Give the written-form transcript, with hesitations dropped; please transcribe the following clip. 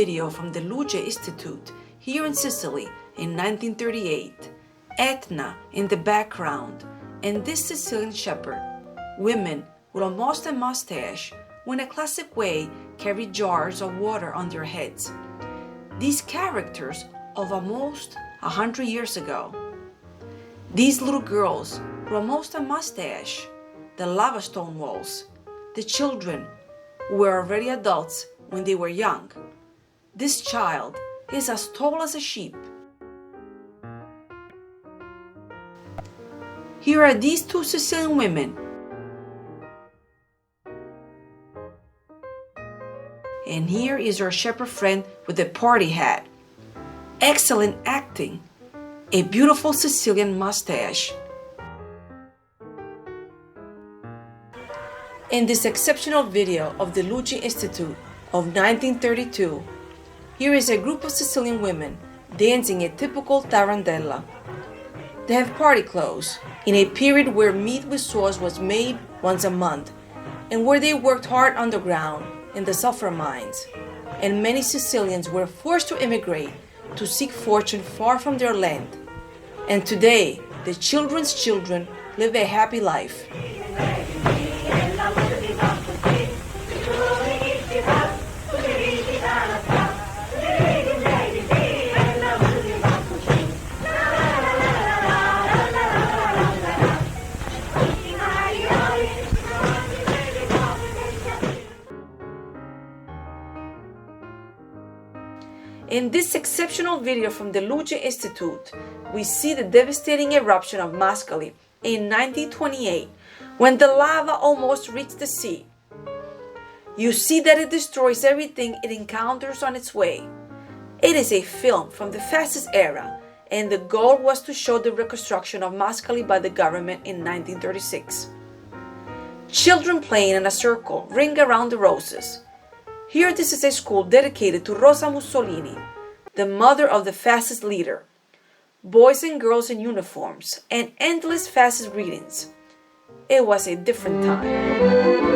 video from the Luce Institute here in Sicily in 1938. Etna in the background, and this Sicilian shepherd. Women with almost a mustache who in a classic way carry jars of water on their heads. These characters of almost 100 years ago. These little girls with almost a mustache, the lava stone walls, the children who were already adults when they were young. This child is as tall as a sheep. Here are these two Sicilian women. And here is our shepherd friend with a party hat. Excellent acting. A beautiful Sicilian mustache. In this exceptional video of the Luce Institute of 1932, here is a group of Sicilian women dancing a typical tarantella. They have party clothes in a period where meat with sauce was made once a month and where they worked hard underground in the sulfur mines, and many Sicilians were forced to immigrate to seek fortune far from their land. And today, the children's children live a happy life. In this exceptional video from the Luce Institute, we see the devastating eruption of Mascali in 1928, when the lava almost reached the sea. You see that it destroys everything it encounters on its way. It is a film from the fascist era, and the goal was to show the reconstruction of Mascali by the government in 1936. Children playing in a circle ring around the roses. Here, this is a school dedicated to Rosa Mussolini, the mother of the fascist leader. Boys and girls in uniforms and endless fascist greetings. It was a different time.